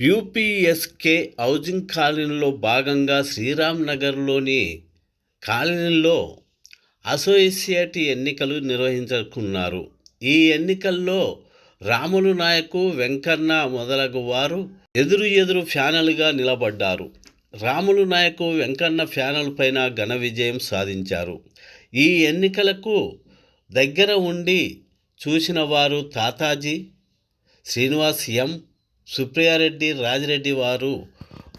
యూపీఎస్కే housing కాలనీలో భాగంగా శ్రీరామ్ నగర్లోని కాలనీలో అసోసియేట్ ఎన్నికలు నిర్వహించుకున్నారు. ఈ ఎన్నికల్లో రాములు నాయకు, వెంకన్న మొదలగు వారు ఎదురు ఫ్యానల్గా నిలబడ్డారు. రాములు నాయకు, వెంకన్న ఫ్యానల్ పైన ఘన విజయం సాధించారు. ఈ ఎన్నికలకు దగ్గర ఉండి చూసిన వారు తాతాజీ, శ్రీనివాస్ ఎం, సుప్రియారెడ్డి, రాజిరెడ్డి వారు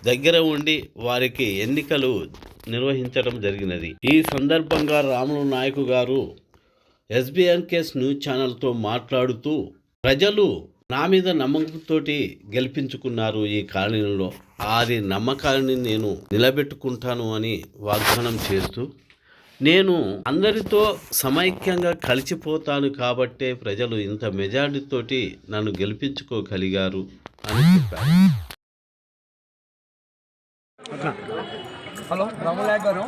దగ్గర ఉండి వారికి ఎన్నికలు నిర్వహించడం జరిగినది. ఈ సందర్భంగా రాములు నాయకు గారు ఎస్బీఎన్కేస్ న్యూస్ ఛానల్తో మాట్లాడుతూ, ప్రజలు నా మీద నమ్మకంతో గెలిపించుకున్నారు. ఈ కాలనీలో వారి నమ్మకాన్ని నేను నిలబెట్టుకుంటాను అని వాగ్దానం చేస్తూ, నేను అందరితో సమైక్యంగా కలిసిపోతాను కాబట్టే ప్రజలు ఇంత మెజారిటీతోటి నన్ను గెలిపించుకోగలిగారు అని చెప్పారు. హలో రాములు నాయక్ గారు,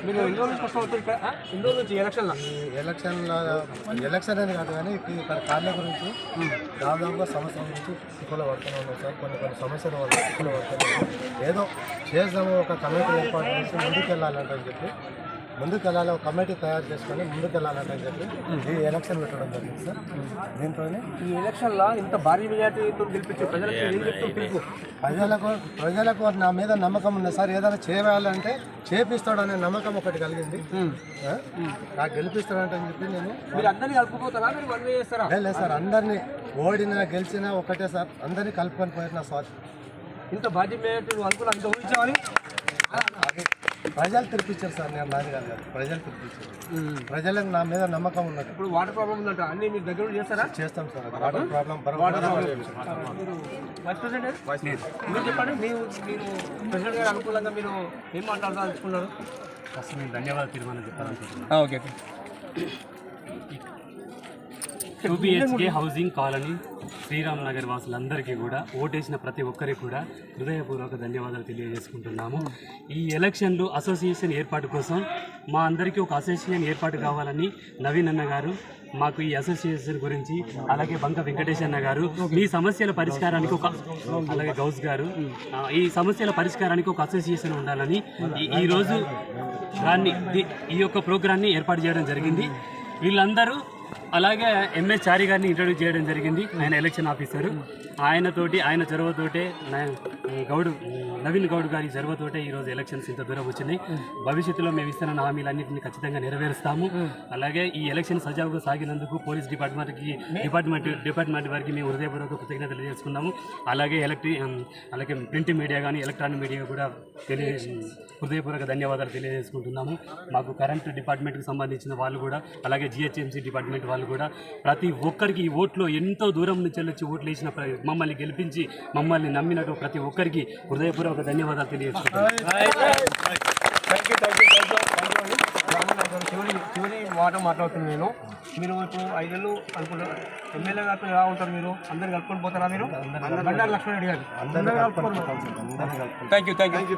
మీరు ఎన్ని రోజుల నుంచి ఎన్ని రోజుల నుంచి ఎలక్షన్ అని కాదు కానీ ఇక్కడ కాలనీ గురించి దాదాపుగా సంవత్సరం నుంచి తిక్కులో పడుతూనే ఉన్నాం సార్. కొన్ని సమస్యల వల్ల తిక్కులో పడుతున్నాం. ఏదో చేద్దాము, ఒక కమిటీ ఏర్పాటు చేసి ముందుకు వెళ్ళాలంటని చెప్పి ఒక కమిటీ తయారు చేసుకొని ముందుకు వెళ్ళాలంటని చెప్పి ఈ ఎలక్షన్ పెట్టడం జరిగింది సార్. దీంతో ఈ ఎలక్షన్లో ఇంత భారీ మెజార్టీతో గెలిపించే ప్రజలకు నా మీద నమ్మకం ఉంది సార్. ఏదైనా చేయాలంటే చేపిస్తాడనే నమ్మకం ఒకటి కలిగింది. నాకు గెలిపిస్తాడంటే అని చెప్పి మీరు అందరినీ కలుపుకోతారా, మీరు వన్ వే చేస్తారా? లేదు సార్, అందరినీ ఓడినా గెలిచినా ఒకటే సార్, అందరినీ కలుపుకొని పోయిన సార్. ఇంత భారీ మెజార్టీ అనుకుని అంత ఊహించామని ప్రజలు తెరిపించారు సార్. నేను నాది కాదు, ప్రజలు తెరిపించారు. ప్రజలకు నా మీద నమ్మకం ఉన్నట్టు. ఇప్పుడు వాటర్ ప్రాబ్లం ఉందంట, అన్ని మీరు దగ్గర చేస్తారా? చేస్తాం సార్. వాటర్ ప్రాబ్లం మీరు చెప్పండి, మీరు ప్రెసిడెంట్ గారు అనుకూలంగా మీరు ఏం మాట్లాడాలనుకున్నారు? ఫస్ట్ నేను ధన్యవాదాలు తీర్మానం చెప్పాలనుకుంటున్నాను. Okay. 2 BHK housing colony Sriram Nagar వాసులందరికీ కూడా, ఓటేసిన ప్రతి ఒక్కరికి కూడా హృదయపూర్వక ధన్యవాదాలు తెలియజేసుకుంటున్నాము. ఈ ఎలక్షన్లు అసోసియేషన్ ఏర్పాటు కోసం మా అందరికీ ఒక అసోసియేషన్ ఏర్పాటు కావాలని నవీన్ అన్న గారు మాకు ఈ అసోసియేషన్ గురించి, అలాగే బంక వెంకటేష్ అన్న గారు మీ సమస్యల పరిష్కారానికి అలాగే గౌస్ గారు ఈ సమస్యల పరిష్కారానికి ఒక అసోసియేషన్ ఉండాలని ఈరోజు ఈ యొక్క ప్రోగ్రాన్ని ఏర్పాటు చేయడం జరిగింది. వీళ్ళందరూ అలాగే ఎంఎస్ చారి గారిని ఇంట్రడ్యూస్ చేయడం జరిగింది. ఆయన ఎలక్షన్ ఆఫీసరు. ఆయన చొరవతోటే నవీన్ గౌడ్ గారి చొరవతోటే ఈరోజు ఎలక్షన్స్ ఇంత దూరం వచ్చినాయి. భవిష్యత్తులో మేము ఇస్తున్న హామీలన్నింటినీ ఖచ్చితంగా నెరవేరుస్తాము. అలాగే ఈ ఎలక్షన్ సజావుగా సాగినందుకు పోలీస్ డిపార్ట్మెంట్ వారికి మేము హృదయపూర్వక కృతజ్ఞతలు తెలియజేసుకున్నాము. అలాగే ప్రింట్ మీడియా కానీ ఎలక్ట్రానిక్ మీడియా కూడా హృదయపూర్వక ధన్యవాదాలు తెలియజేసుకుంటున్నాము. మాకు కరెంట్ డిపార్ట్మెంట్కి సంబంధించిన వాళ్ళు కూడా, అలాగే GHMC డిపార్ట్మెంట్ వాళ్ళు కూడా ప్రతి ఒక్కరికి ఈ ఓట్లో ఎంతో దూరం నుంచి వచ్చి ఓట్లు వేసిన మమ్మల్ని గెలిపించి మమ్మల్ని నమ్మినట్టు ప్రతి ఒక్కరికి హృదయపూర్వక ధన్యవాదాలు తెలియజేస్తున్నాను. చివరి మాట మాట్లాడుతున్నాను నేను. మీరు ఇప్పుడు 5 ఏళ్ళు అనుకుంటారు, ఎమ్మెల్యే గారితో ఎలా ఉంటారు? మీరు అందరు కలుపుకొని పోతారా? మీరు బండారు లక్ష్మణ్ రెడ్డి గారు అందరూ కలుపుకొని. Thank you.